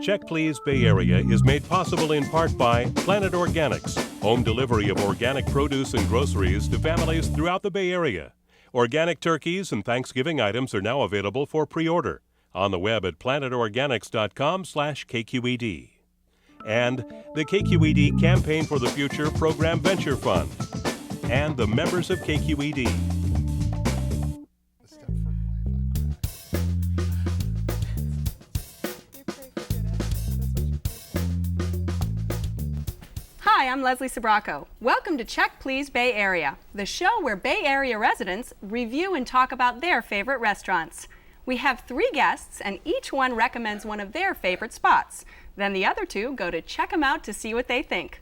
Check Please Bay Area is made possible in part by Planet Organics, home delivery of organic produce and groceries to families throughout the Bay Area. Organic turkeys and Thanksgiving items are now available for pre-order on the web at planetorganics.com/KQED. And the KQED Campaign for the Future Program Venture Fund. And the members of KQED. Hi, I'm Leslie Sabraco. Welcome to Check Please Bay Area, the show where Bay Area residents review and talk about their favorite restaurants. We have 3 guests, and each one recommends one of their favorite spots. Then the other 2 go to check them out to see what they think.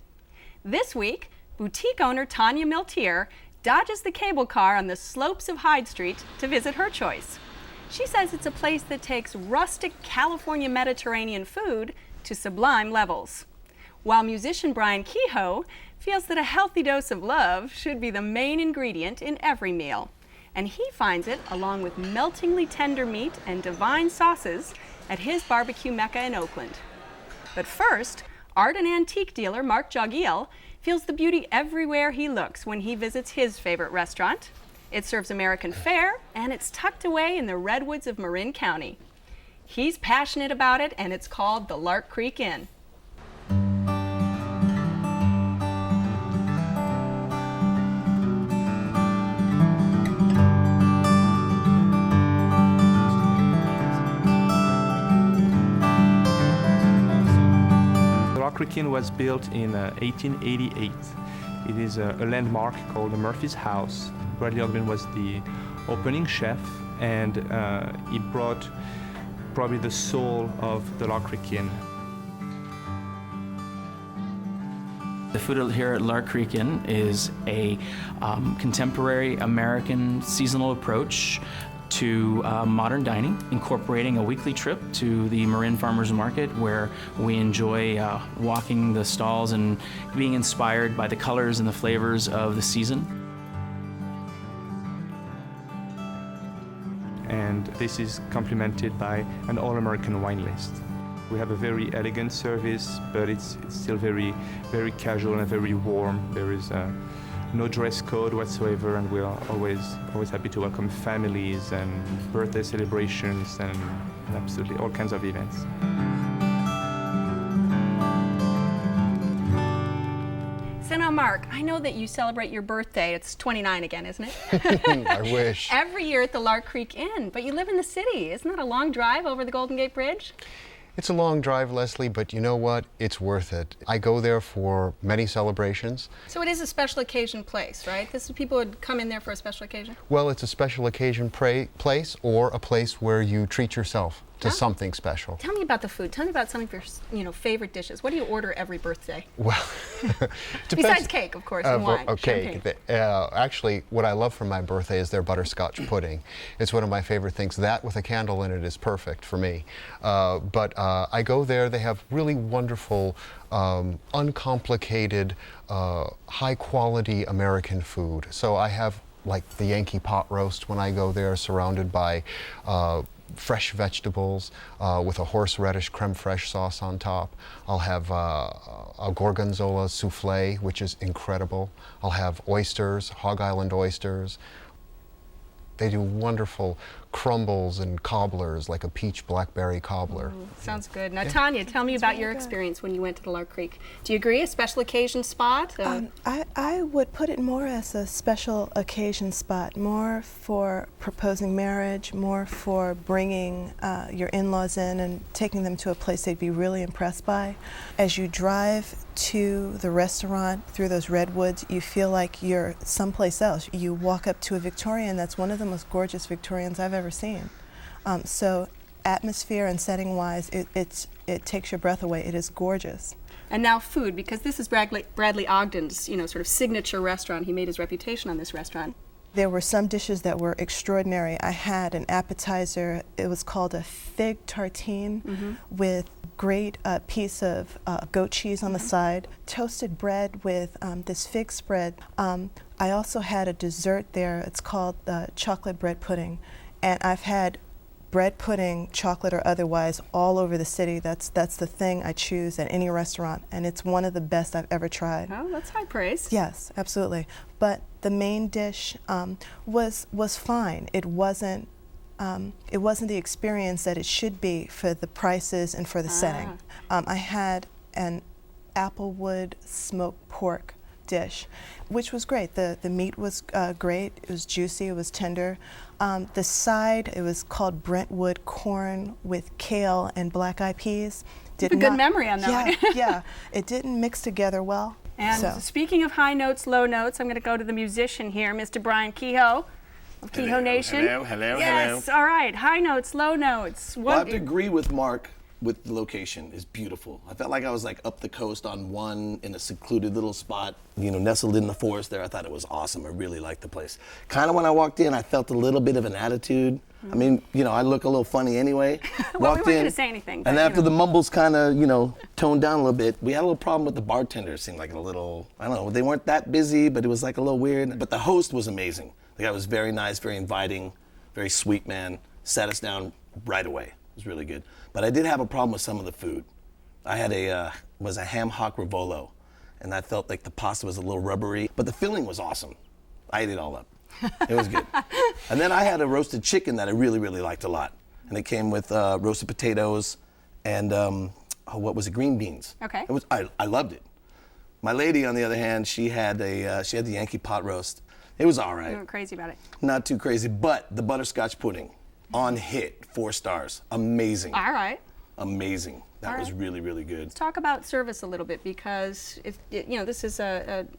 This week, boutique owner Tanya Miltier dodges the cable car on the slopes of Hyde Street to visit her choice. She says it's a place that takes rustic California Mediterranean food to sublime levels. While musician Brian Kehoe feels that a healthy dose of love should be the main ingredient in every meal. And he finds it, along with meltingly tender meat and divine sauces, at his barbecue mecca in Oakland. But first, art and antique dealer Mark Joggiel feels the beauty everywhere he looks when he visits his favorite restaurant. It serves American fare, and it's tucked away in the redwoods of Marin County. He's passionate about it, and it's called the Lark Creek Inn. Lark Creek Inn was built in 1888. It is a landmark called the Murphy's House. Bradley Ogden was the opening chef, and he brought probably the soul of the Lark Creek Inn. The food here at Lark Creek Inn is a contemporary American seasonal approach to modern dining, incorporating a weekly trip to the Marin Farmers Market, where we enjoy walking the stalls and being inspired by the colors and the flavors of the season. And this is complemented by an all-American wine list. We have a very elegant service, but it's still very, very casual and very warm. There is no dress code whatsoever, and we are always happy to welcome families and birthday celebrations and absolutely all kinds of events. So now, Mark, I know that you celebrate your birthday. It's 29 again, isn't it? I wish. Every year at the Lark Creek Inn, but you live in the city. Isn't that a long drive over the Golden Gate Bridge? It's a long drive, Leslie, but you know what? It's worth it. I go there for many celebrations. So it is a special occasion place, right? This is people would come in there for a special occasion? Well, it's a special occasion place, or a place where you treat yourself to something special. Tell me about the food. Tell me about some of your favorite dishes. What do you order every birthday? Well, besides cake, of course, and wine. Okay. Actually, what I love for my birthday is their butterscotch pudding. It's one of my favorite things. That with a candle in it is perfect for me. But I go there. They have really wonderful, uncomplicated, high-quality American food. So I have like the Yankee pot roast when I go there, surrounded by fresh vegetables with a horseradish creme fraiche sauce on top. I'll have a gorgonzola souffle, which is incredible. I'll have oysters, Hog Island oysters. They do wonderful crumbles and cobblers, like a peach blackberry cobbler. Sounds good. Now, Tanya, tell me about your experience when you went to the Lark Creek. Do you agree? A special occasion spot? I would put it more as a special occasion spot, more for proposing marriage, more for bringing your in-laws in and taking them to a place they'd be really impressed by. As you drive to the restaurant through those redwoods, you feel like you're someplace else. You walk up to a Victorian that's one of the most gorgeous Victorians I've ever seen. So atmosphere and setting wise, it takes your breath away. It is gorgeous. And now food, because this is Bradley Ogden's, sort of signature restaurant. He made his reputation on this restaurant. There were some dishes that were extraordinary. I had an appetizer. It was called a fig tartine with great piece of goat cheese on the side, toasted bread with this fig spread. I also had a dessert there. It's called chocolate bread pudding. And I've had bread pudding, chocolate or otherwise, all over the city. That's the thing I choose at any restaurant, and it's one of the best I've ever tried. Oh, that's high praise. Yes, absolutely. But the main dish was fine. It wasn't the experience that it should be for the prices and for the setting. I had an applewood smoked pork dish, which was great. The meat was great. It was juicy. It was tender. The side, it was called Brentwood corn with kale and black eyed peas. You have a good memory on that one. Yeah, it didn't mix together well. And speaking of high notes, low notes, I'm going to go to the musician here, Mr. Brian Kehoe of Kehoe Nation. Hello. Yes, all right. High notes, low notes. Well, I have to agree with Mark with the location. It's beautiful. I felt like I was like up the coast on one in a secluded little spot, nestled in the forest there. I thought it was awesome. I really liked the place. Kind of when I walked in, I felt a little bit of an attitude. I mean, I look a little funny anyway. Well, we weren't going to say anything. And after the mumbles kind of, toned down a little bit, we had a little problem with the bartender. It seemed like a little, I don't know, they weren't that busy, but it was like a little weird. But the host was amazing. The guy was very nice, very inviting, very sweet man. Sat us down right away. It was really good. But I did have a problem with some of the food. I had a ham hock ravolo, and I felt like the pasta was a little rubbery, but the filling was awesome. I ate it all up. It was good. And then I had a roasted chicken that I really, really liked a lot. And it came with roasted potatoes and, green beans. Okay. I loved it. My lady, on the other hand, she had the Yankee pot roast. It was all right. You weren't crazy about it. Not too crazy, but the butterscotch pudding, on hit, 4 stars. Amazing. All right. Amazing. That was really, really good. Let's talk about service a little bit, because this is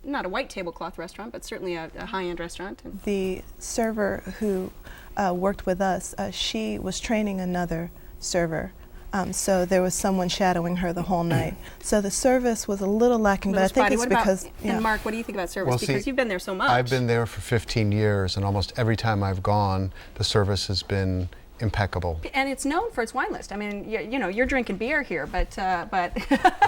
not a white tablecloth restaurant, but certainly a high-end restaurant. The server who worked with us, she was training another server. So there was someone shadowing her the whole night. So the service was a little lacking, but I think it's because... And Mark, what do you think about service? Well, because you've been there so much. I've been there for 15 years, and almost every time I've gone, the service has been impeccable. And it's known for its wine list. I mean, you're drinking beer here, but you got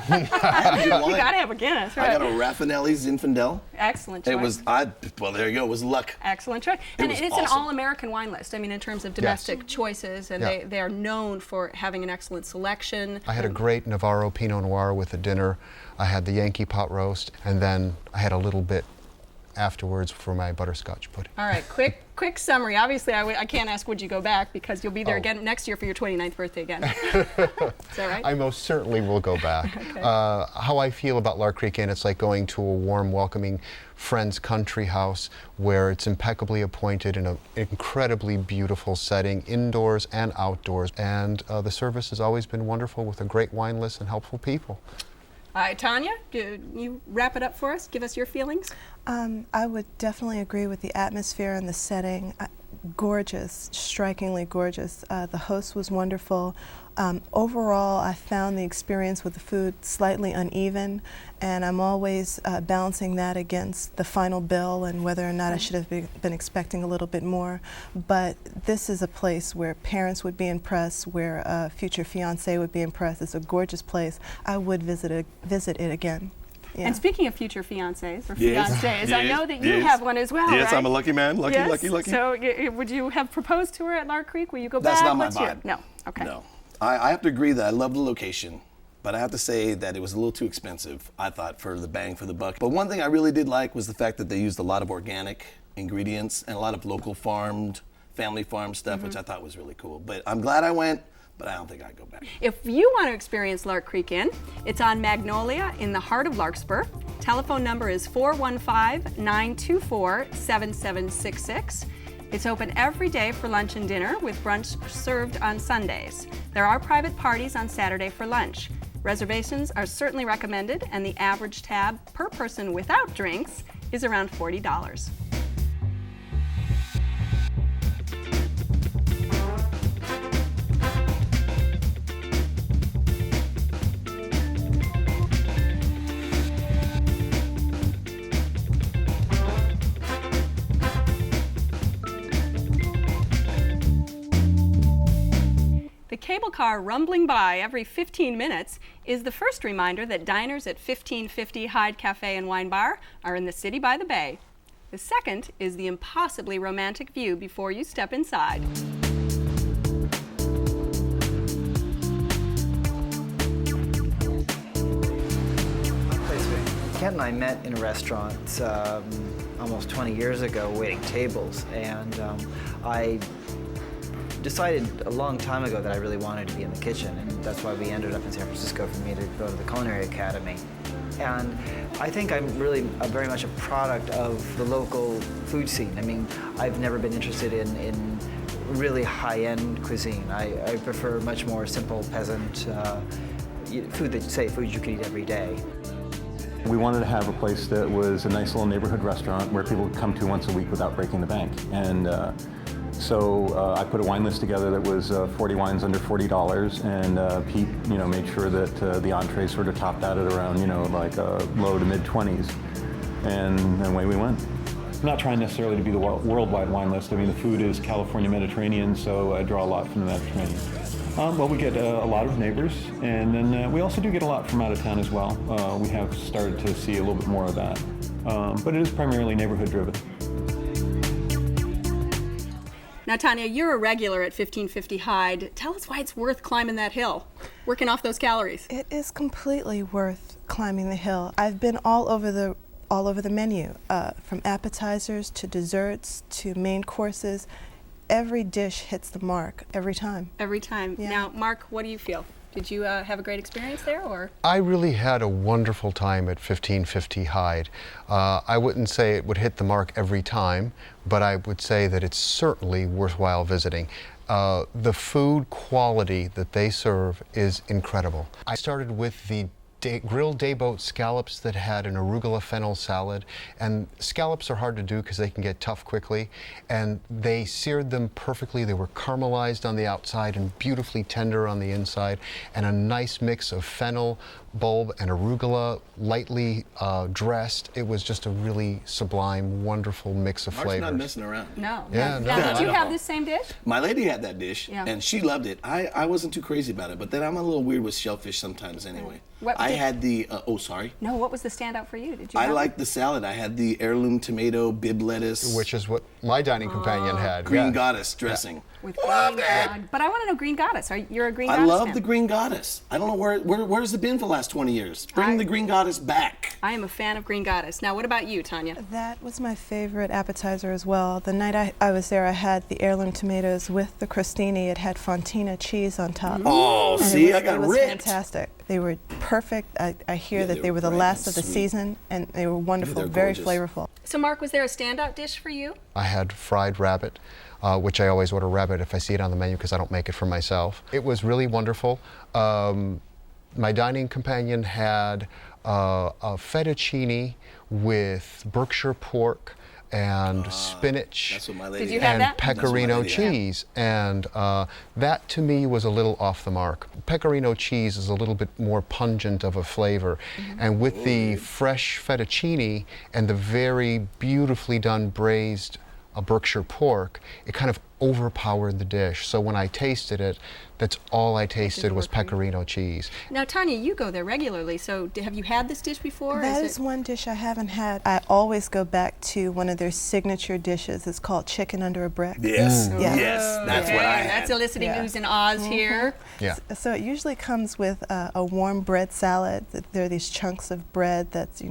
to have a Guinness, right? I got a Raffinelli Zinfandel. Excellent choice. It was, there you go, it was luck. Excellent choice. And it's awesome. an all-American wine list, I mean, in terms of domestic choices, and Yeah. they are known for having an excellent selection. I had a great Navarro Pinot Noir with the dinner. I had the Yankee pot roast, and then I had a little bit afterwards for my butterscotch pudding. All right, quick summary. Obviously, I can't ask would you go back, because you'll be there again next year for your 29th birthday again. Is that right? I most certainly will go back. Okay. How I feel about Lark Creek Inn, it's like going to a warm, welcoming friend's country house where it's impeccably appointed in an incredibly beautiful setting, indoors and outdoors. And the service has always been wonderful, with a great wine list and helpful people. All right, Tanya, do you wrap it up for us? Give us your feelings. I would definitely agree with the atmosphere and the setting. Gorgeous, strikingly gorgeous. The host was wonderful. Overall, I found the experience with the food slightly uneven, and I'm always balancing that against the final bill and whether or not I should have been expecting a little bit more. But this is a place where parents would be impressed, where a future fiancé would be impressed. It's a gorgeous place. I would visit it again. Yeah. And speaking of future fiancés or Yes. fiancées, I know that you Yes. have one as well, Yes, right? I'm a lucky man. Lucky. So would you have proposed to her at Lark Creek? Will you go back? That's not my What's your- vibe. No. Okay. No. I have to agree that I love the location, but I have to say that it was a little too expensive, I thought, for the bang for the buck. But one thing I really did like was the fact that they used a lot of organic ingredients and a lot of local farmed, family farm stuff, which I thought was really cool. But I'm glad I went, but I don't think I'd go back. If you want to experience Lark Creek Inn, it's on Magnolia in the heart of Larkspur. Telephone number is 415-924-7766. It's open every day for lunch and dinner, with brunch served on Sundays. There are private parties on Saturday for lunch. Reservations are certainly recommended, and the average tab per person without drinks is around $40. The cable car rumbling by every 15 minutes is the first reminder that diners at 1550 Hyde Cafe and Wine Bar are in the city by the bay. The second is the impossibly romantic view before you step inside. Kent and I met in a restaurant almost 20 years ago, waiting tables, and I decided a long time ago that I really wanted to be in the kitchen, and that's why we ended up in San Francisco for me to go to the Culinary Academy. And I think I'm really very much a product of the local food scene. I mean, I've never been interested in really high-end cuisine. I prefer much more simple peasant food food you could eat every day. We wanted to have a place that was a nice little neighborhood restaurant where people would come to once a week without breaking the bank. And so I put a wine list together that was 40 wines under $40, and Pete, made sure that the entrees sort of topped out at around, like low to mid 20s, and away we went. I'm not trying necessarily to be the worldwide wine list. I mean, the food is California Mediterranean, so I draw a lot from the Mediterranean. Well, we get a lot of neighbors, and then we also do get a lot from out of town as well. We have started to see a little bit more of that, but it is primarily neighborhood driven. Now, Tanya, you're a regular at 1550 Hyde. Tell us why it's worth climbing that hill, working off those calories. It is completely worth climbing the hill. I've been all over the menu, from appetizers to desserts to main courses. Every dish hits the mark every time. Every time. Yeah. Now, Mark, what do you feel? Did you have a great experience there, or? I really had a wonderful time at 1550 Hyde. I wouldn't say it would hit the mark every time, but I would say that it's certainly worthwhile visiting. The food quality that they serve is incredible. I started with the grilled dayboat scallops that had an arugula fennel salad, and scallops are hard to do because they can get tough quickly, and they seared them perfectly. They were caramelized on the outside and beautifully tender on the inside, and a nice mix of fennel, bulb, and arugula, lightly dressed. It was just a really sublime, wonderful mix of flavors. Mark's not messing around. No. Yeah, no. Now, did you have this same dish? My lady had that dish, Yeah. and she loved it. I wasn't too crazy about it, but then I'm a little weird with shellfish sometimes anyway. What I did- had the, sorry. No, what was the standout for you? Did you I have liked the salad. I had the heirloom tomato, bib lettuce, Which is what my dining companion had. green yeah. goddess dressing. with Loved green it. God. But I want to know Green Goddess. You're a Green I Goddess love fan. the green goddess. I don't know where's it been for the last 20 years. Bring the green goddess back. I am a fan of Green Goddess. Now, what about you, Tanya? That was my favorite appetizer as well. The night I was there, I had the heirloom tomatoes with the crostini. It had fontina cheese on top. Oh, And see, it I got was ripped. fantastic. They were perfect. I hear Yeah, that they were the bright last and of the sweet. season, and they were wonderful, they're very gorgeous. flavorful. So, Mark, was there a standout dish for you? I had fried rabbit, which I always order rabbit if I see it on the menu because I don't make it for myself. It was really wonderful. My dining companion had a fettuccine with Berkshire pork and spinach That's what my lady Did you had. have and that? That's what my pecorino lady had. cheese. And that to me was a little off the mark. Pecorino cheese is a little bit more pungent of a flavor. And with the fresh fettuccine and the very beautifully done braised Berkshire pork, it kind of overpowered the dish. So when I tasted it, that's all I tasted was work for you. pecorino cheese. Now, Tanya, you go there regularly, so have you had this dish before? That is one dish I haven't had. I always go back to one of their signature dishes. It's called chicken under a brick. Yes, Yeah. yes, that's what I had. That's eliciting Yeah. oohs and ahs here. Yeah. So it usually comes with a warm bread salad. There are these chunks of bread that's,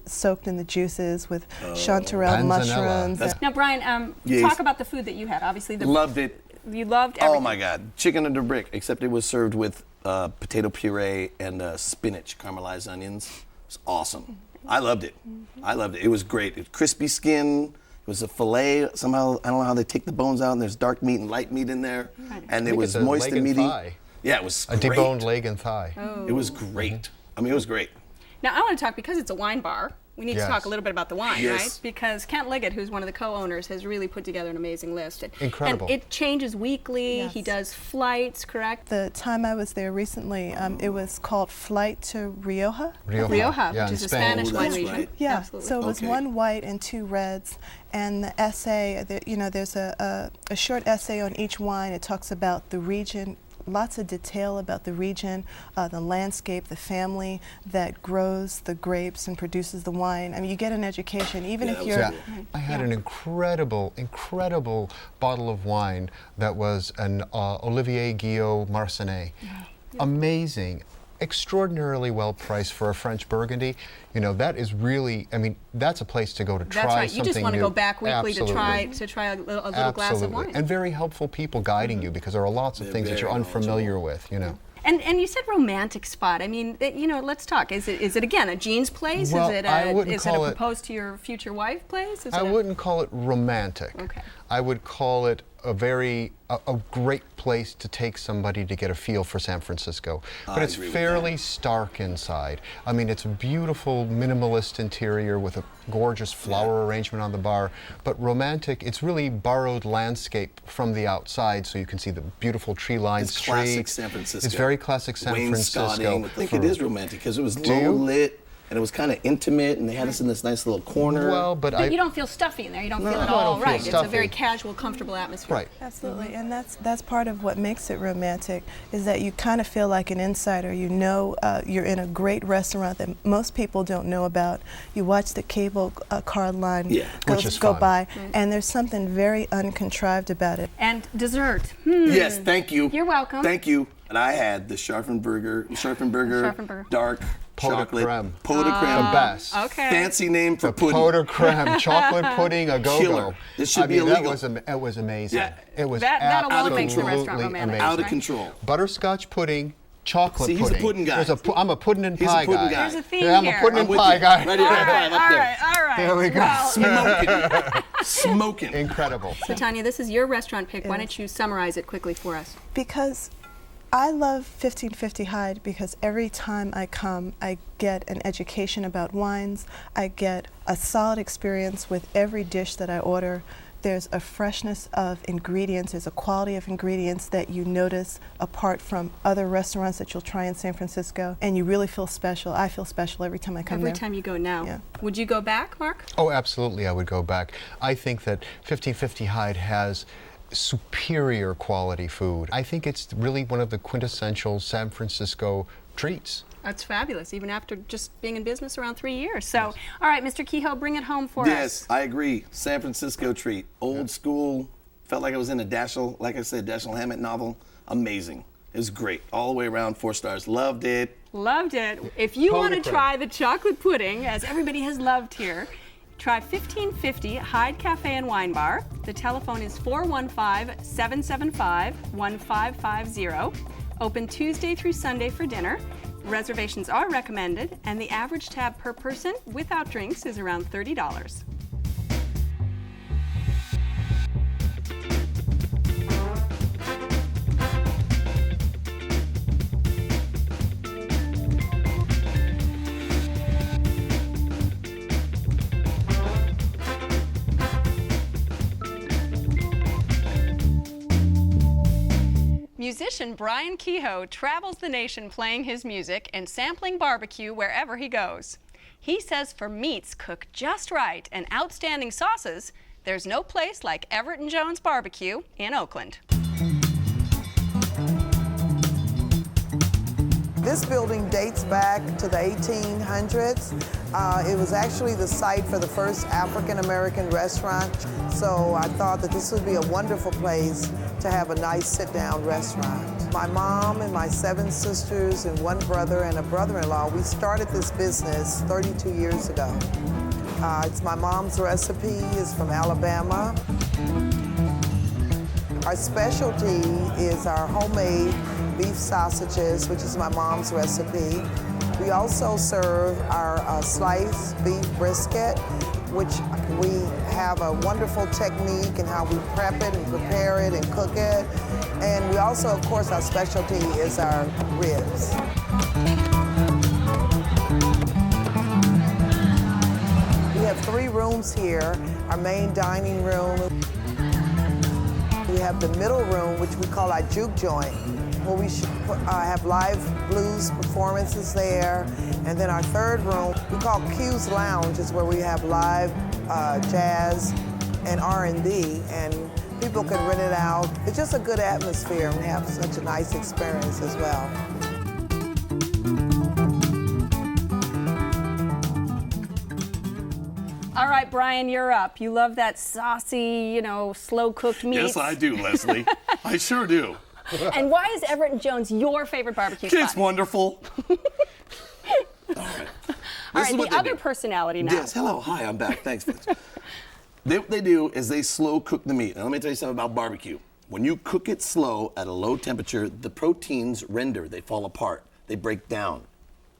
soaked in the juices with chanterelle Panzanella. mushrooms. That's- Now, Brian, Yes. talk about the food that you had. Obviously, Loved it. you loved everything. Oh my God, chicken under brick, except it was served with potato puree and spinach, caramelized onions. It's awesome. I loved it. I loved it. It was great. It was crispy skin. It was a fillet. Somehow, I don't know how they take the bones out, and there's dark meat and light meat in there. And it think was it's a moist leg and and meaty. thigh. Yeah, it was A great. deboned leg and thigh. It was great. I mean, it was great. Now, I want to talk, because it's a wine bar, we need to Yes. talk a little bit about the wine, Yes. right? Because Kent Liggett, who's one of the co-owners, has really put together an amazing list. Incredible. And it changes weekly. Yes. He does flights, correct? The time I was there recently, it was called Flight to Rioja. Rioja, Yeah, which in is a Spain. Spanish Oh, wine that's region. right. Yeah, Absolutely. so it was Okay. one white and two reds, and the essay, there's a short essay on each wine. It talks about the region, lots of detail about the region, the landscape, the family that grows the grapes and produces the wine. I mean, you get an education, even Yeah, if that you're... was Yeah, I had an incredible bottle of wine that was an Olivier Guillot Marsanais. Amazing. extraordinarily well priced for a French Burgundy. You know, that is really, I mean, that's a place to go to try That's right. something You just want to new. go back weekly Absolutely. to try a little glass of wine. And very helpful people guiding you, because there are lots of things that you're unfamiliar with, you know. And you said romantic spot. I mean, you know, let's talk. Is it again a jeans place? Well, is it a propose to your future wife place? I wouldn't call it romantic. Okay. I would call it a great place to take somebody to get a feel for San Francisco. But it's fairly stark inside. I mean, it's a beautiful minimalist interior with a gorgeous flower arrangement on the bar. But romantic, it's really borrowed landscape from the outside, so you can see the beautiful tree-lined streets. It's classic San Francisco. It's very classic San Francisco. I think it is romantic because it was low lit. And it was kind of intimate, and they had us in this nice little corner. Well, but you don't feel stuffy in there. You don't feel at all right. It's a very casual, comfortable atmosphere. Right. Absolutely, and that's part of what makes it romantic, is that you kind of feel like an insider. You know, you're in a great restaurant that most people don't know about. You watch the cable car line go by, and there's something very uncontrived about it. And dessert. Yes, thank you. You're welcome. Thank you. And I had the Scharfenberger dark chocolate pot de creme. The best. Okay. Fancy name for pudding. Pot de creme, chocolate pudding, a go-go. Killer. This should be illegal. It was amazing. Yeah. It was that alone absolutely makes the restaurant romantic. amazing. Out of control. Butterscotch pudding, chocolate See, pudding. he's a pudding guy. I'm a pudding and He's pie a pudding guy. There's a theme Yeah, I'm here. a pudding and with pie you. guy. Right here, All right. There we go. Well, Smoking. Smoking. Incredible. so Tanya, this is your restaurant pick. Why don't you summarize it quickly for us? Because I love 1550 Hyde, because every time I come, I get an education about wines. I get a solid experience with every dish that I order. There's a freshness of ingredients, there's a quality of ingredients that you notice apart from other restaurants that you'll try in San Francisco, and you really feel special. I feel special every time I come there. Every time you go now. Yeah. Would you go back, Mark? Oh, absolutely, I would go back. I think that 1550 Hyde has superior quality food. I think it's really one of the quintessential San Francisco treats. That's fabulous, even after just being in business around 3 years. So, all right, Mr. Kehoe, bring it home for us. Yes, I agree. San Francisco treat. Old school. Felt like I was in a Dashiell, like I said, Dashiell Hammett novel. Amazing. It was great. All the way around, 4 stars. Loved it. Loved it. If you want to try the chocolate pudding, as everybody has loved here, try 1550 Hyde Cafe and Wine Bar. The telephone is 415-775-1550. Open Tuesday through Sunday for dinner. Reservations are recommended, and the average tab per person without drinks is around $30. Musician Brian Kehoe travels the nation playing his music and sampling barbecue wherever he goes. He says for meats cooked just right and outstanding sauces, there's no place like Everett Jones Barbeque in Oakland. This building dates back to the 1800s. It was actually the site for the first African-American restaurant, so I thought that this would be a wonderful place to have a nice sit-down restaurant. My mom and my 7 sisters and 1 brother and a brother-in-law, we started this business 32 years ago. It's my mom's recipe, it's from Alabama. Our specialty is our homemade beef sausages, which is my mom's recipe. We also serve our sliced beef brisket, which we have a wonderful technique in how we prep it and prepare it and cook it. And we also, of course, our specialty is our ribs. We have 3 rooms here. Our main dining room. We have the middle room, which we call our juke joint, where we have live blues performances there. And then our 3rd room, we call Q's Lounge, is where we have live jazz and R&B, and people can rent it out. It's just a good atmosphere, and we have such a nice experience as well. All right, Brian, you're up. You love that saucy, slow-cooked meat. Yes, I do, Leslie. I sure do. And why is Everett Jones your favorite barbecue spot? It's wonderful. All right. All right, the other personality now. Yes, hello, hi, I'm back. Thanks, folks. What they do is they slow cook the meat. Now, let me tell you something about barbecue. When you cook it slow at a low temperature, the proteins render, they fall apart, they break down.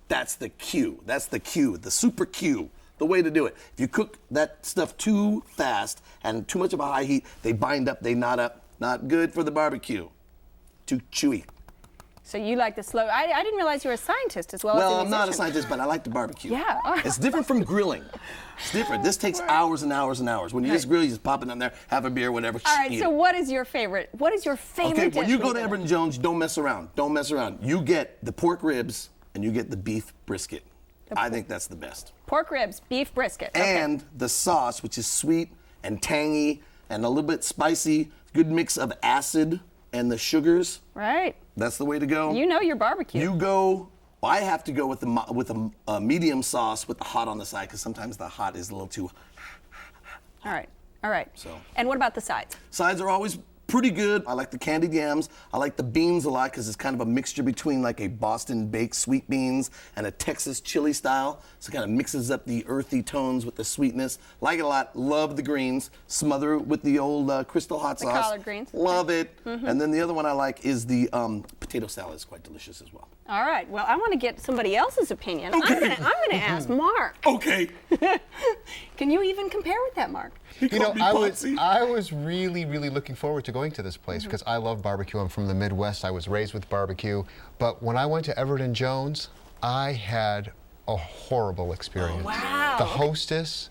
That's the cue. That's the cue, the super cue, the way to do it. If you cook that stuff too fast and too much of a high heat, they bind up, they knot up. Not good for the barbecue. Too chewy. So you like the slow. I didn't realize you were a scientist as well as a musician. Well, I'm not a scientist, but I like the barbecue. Yeah. It's different from grilling. It's different. This takes hours and hours and hours. When you just grill, you just pop it on there, have a beer, whatever. All right, so what is your favorite? What is your favorite Okay, dish? when you go to Everett Jones, don't mess around. Don't mess around. You get the pork ribs and you get the beef brisket. I think that's the best. Pork ribs, beef brisket. Okay. And the sauce, which is sweet and tangy and a little bit spicy, good mix of acid and the sugars. Right. That's the way to go. You know your barbecue. You go. I have to go with a medium sauce with the hot on the side because sometimes the hot is a little too. All right. All right. So. And what about the sides? Sides are always pretty good. I like the candied yams. I like the beans a lot because it's kind of a mixture between like a Boston baked sweet beans and a Texas chili style. So it kind of mixes up the earthy tones with the sweetness. Like it a lot. Love the greens. Smother it with the old crystal hot sauce. The collard greens. Love it. Mm-hmm. And then the other one I like is the potato salad. It's quite delicious as well. All right. Well, I want to get somebody else's opinion. Okay. I'm going to ask Mark. Okay. Can you even compare with that, Mark? You know, I was really looking forward to going to this place because I love barbecue. I'm from the Midwest. I was raised with barbecue. But when I went to Everett Jones, I had a horrible experience. Oh, wow. The hostess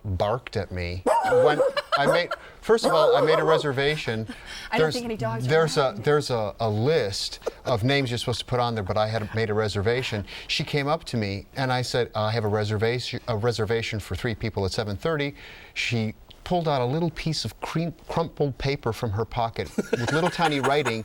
barked at me when I made. First of all, I made a reservation. I don't think any dogs. There's a list of names you're supposed to put on there, but I had made a reservation. She came up to me and I said, I have a reservation for 3 people at 7:30. She pulled out a little piece of crumpled paper from her pocket with little tiny writing,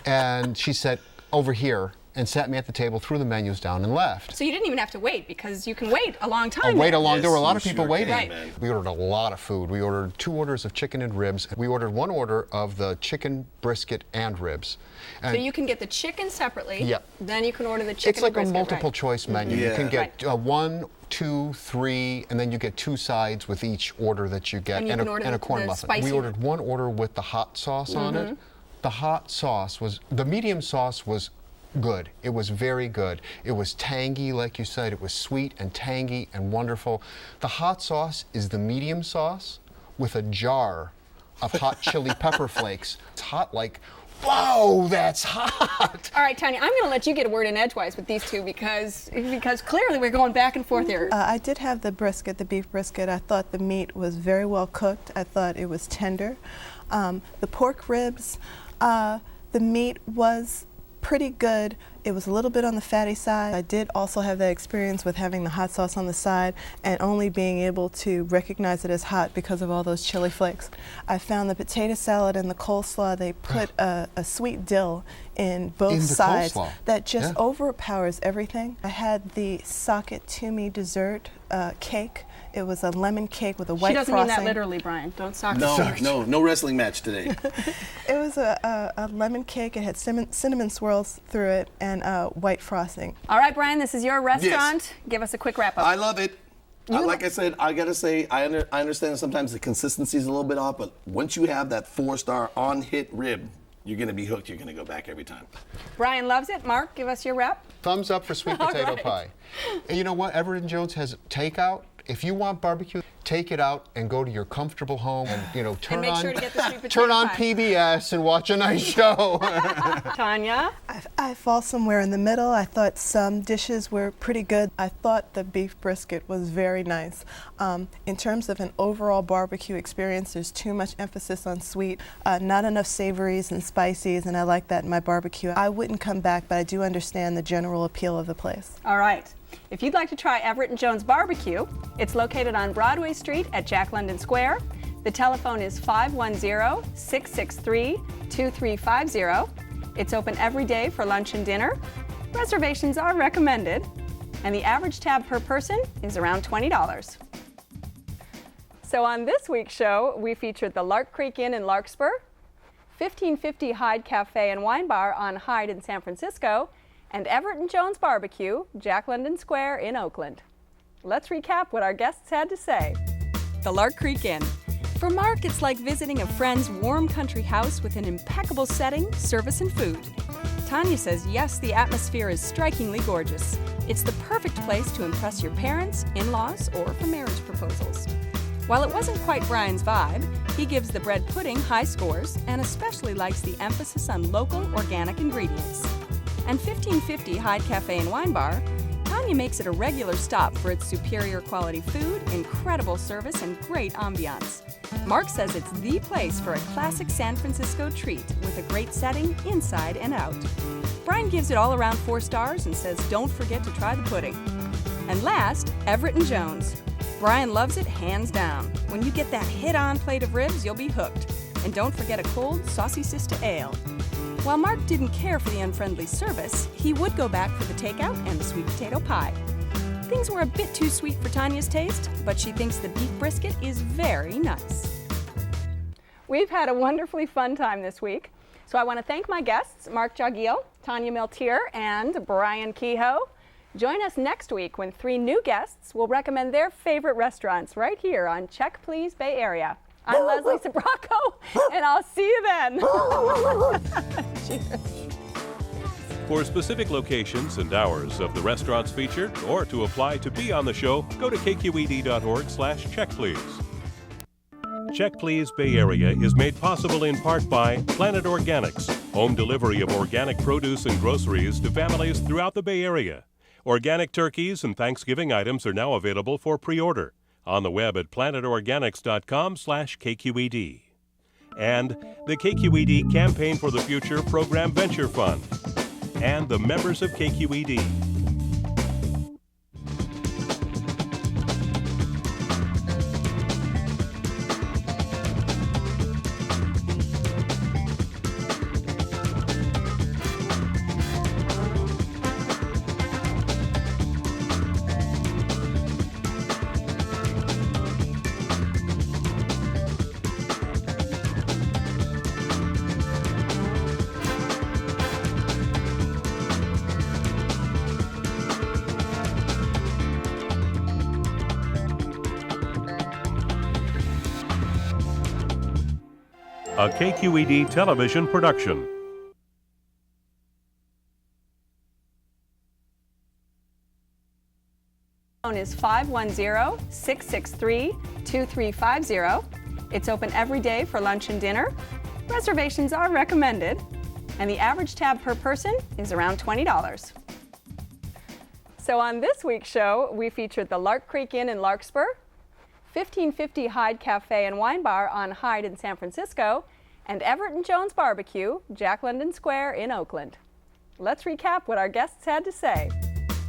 and she said, over here, and sat me at the table, threw the menus down, and left. So you didn't even have to wait because you can wait a long time. There were a lot of people waiting. Right. We ordered a lot of food. We ordered 2 orders of chicken and ribs. We ordered 1 order of the chicken, brisket, and ribs. And so you can get the chicken separately. Yep. Then you can order the chicken. It's like and brisket, a multiple choice menu. Yeah. You can get 1, 2, 3, and then you get 2 sides with each order that you get, and a corn muffin. spicy. We ordered 1 order with the hot sauce on it. The hot sauce the medium sauce was good. It was very good. It was tangy, like you said. It was sweet and tangy and wonderful. The hot sauce is the medium sauce with a jar of hot chili pepper flakes. It's hot like, whoa, that's hot. All right, Tanya, I'm going to let you get a word in edgewise with these two because clearly we're going back and forth here. I did have the brisket, the beef brisket. I thought the meat was very well cooked. I thought it was tender. The pork ribs, the meat was pretty good. It was a little bit on the fatty side. I did also have that experience with having the hot sauce on the side and only being able to recognize it as hot because of all those chili flakes. I found the potato salad and the coleslaw, they put a sweet dill in both sides that just overpowers everything. I had the socket to me dessert cake. It was a lemon cake with a white frosting. She doesn't mean that literally, Brian. Don't sock it. No wrestling match today. It was a lemon cake. It had cinnamon swirls through it and white frosting. All right, Brian, this is your restaurant. Yes. Give us a quick wrap up. I love it. Like I said, I gotta say, I understand sometimes the consistency is a little bit off, but once you have that 4-star on-hit rib, you're gonna be hooked. You're gonna go back every time. Brian loves it. Mark, give us your wrap. Thumbs up for sweet potato pie. And you know what? Everett Jones has takeout. If you want barbecue, take it out and go to your comfortable home and turn make on sure to get the sweet potato turn on pie. PBS and watch a nice show. Tanya? I fall somewhere in the middle. I thought some dishes were pretty good. I thought the beef brisket was very nice. In terms of an overall barbecue experience, there's too much emphasis on sweet, not enough savories and spices, and I like that in my barbecue. I wouldn't come back, but I do understand the general appeal of the place. All right. If you'd like to try Everett Jones Barbecue, it's located on Broadway Street at Jack London Square. The telephone is 510-663-2350. It's open every day for lunch and dinner. Reservations are recommended, and the average tab per person is around $20. So on this week's show, we featured the Lark Creek Inn in Larkspur, 1550 Hyde Cafe and Wine Bar on Hyde in San Francisco, and Everett Jones Barbeque, Jack London Square in Oakland. Let's recap what our guests had to say. The Lark Creek Inn. For Mark, it's like visiting a friend's warm country house with an impeccable setting, service, and food. Tanya says yes, the atmosphere is strikingly gorgeous. It's the perfect place to impress your parents, in-laws, or for marriage proposals. While it wasn't quite Brian's vibe, he gives the bread pudding high scores and especially likes the emphasis on local, organic ingredients. And 1550 Hyde Cafe and Wine Bar, Tanya makes it a regular stop for its superior quality food, incredible service, and great ambiance. Mark says it's the place for a classic San Francisco treat with a great setting inside and out. Brian gives it all around 4 stars and says don't forget to try the pudding. And last, Everett and Jones. Brian loves it hands down. When you get that hit-on plate of ribs, you'll be hooked. And don't forget a cold, saucy sister ale. While Mark didn't care for the unfriendly service, he would go back for the takeout and the sweet potato pie. Things were a bit too sweet for Tanya's taste, but she thinks the beef brisket is very nice. We've had a wonderfully fun time this week, so I want to thank my guests, Mark Jagil, Tanya Miltier, and Brian Kehoe. Join us next week when 3 new guests will recommend their favorite restaurants right here on Check Please Bay Area. I'm Leslie Sabraco, and I'll see you then. Cheers. For specific locations and hours of the restaurants featured, or to apply to be on the show, go to kqed.org/checkplease. Check Please Bay Area is made possible in part by Planet Organics, home delivery of organic produce and groceries to families throughout the Bay Area. Organic turkeys and Thanksgiving items are now available for pre-order on the web at planetorganics.com/KQED. And the KQED Campaign for the Future Program Venture Fund. And the members of KQED. A KQED television production. Phone is 510-663-2350. It's open every day for lunch and dinner. Reservations are recommended, and the average tab per person is around $20. So on this week's show, we featured the Lark Creek Inn in Larkspur, 1550 Hyde Cafe and Wine Bar on Hyde in San Francisco, and Everett Jones Barbeque, Jack London Square in Oakland. Let's recap what our guests had to say.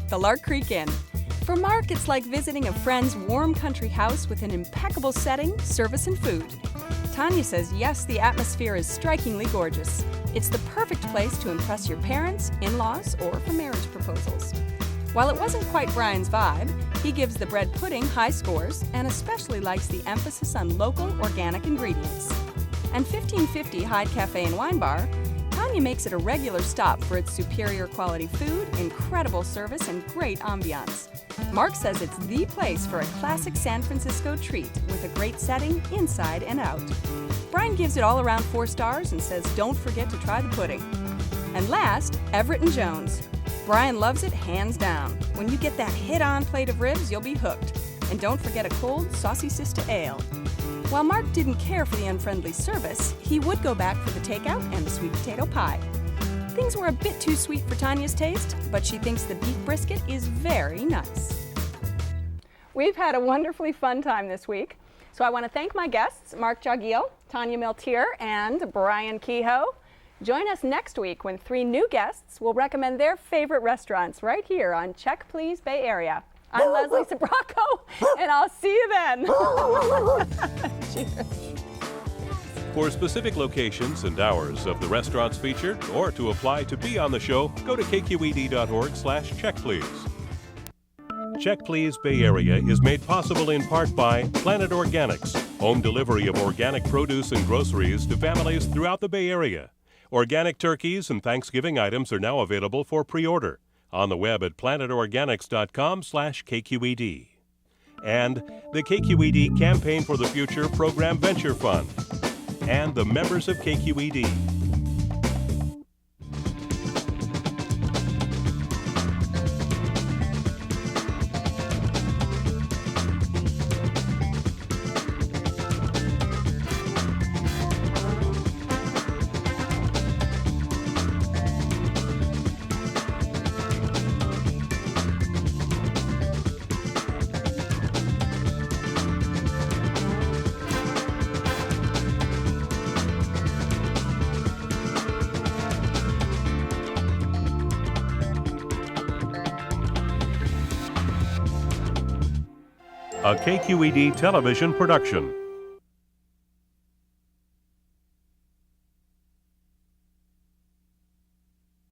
The Lark Creek Inn. For Mark, it's like visiting a friend's warm country house with an impeccable setting, service, and food. Tanya says yes, the atmosphere is strikingly gorgeous. It's the perfect place to impress your parents, in-laws, or for marriage proposals. While it wasn't quite Brian's vibe, he gives the bread pudding high scores and especially likes the emphasis on local, organic ingredients. And 1550 Hyde Cafe and Wine Bar, Tanya makes it a regular stop for its superior quality food, incredible service, and great ambiance. Mark says it's the place for a classic San Francisco treat with a great setting inside and out. Brian gives it all around 4 stars and says don't forget to try the pudding. And last, Everett and Jones. Brian loves it hands down. When you get that hit-on plate of ribs, you'll be hooked. And don't forget a cold, saucy sister ale. While Mark didn't care for the unfriendly service, he would go back for the takeout and the sweet potato pie. Things were a bit too sweet for Tanya's taste, but she thinks the beef brisket is very nice. We've had a wonderfully fun time this week, so I want to thank my guests, Mark Jagil, Tanya Miltier, and Brian Kehoe. Join us next week when 3 new guests will recommend their favorite restaurants right here on Check Please Bay Area. I'm Leslie Sabraco, and I'll see you then. Cheers. For specific locations and hours of the restaurants featured, or to apply to be on the show, go to kqed.org/checkplease. Check Please Bay Area is made possible in part by Planet Organics, home delivery of organic produce and groceries to families throughout the Bay Area. Organic turkeys and Thanksgiving items are now available for pre-order on the web at planetorganics.com/KQED. And the KQED Campaign for the Future Program Venture Fund. And the members of KQED. A KQED television production.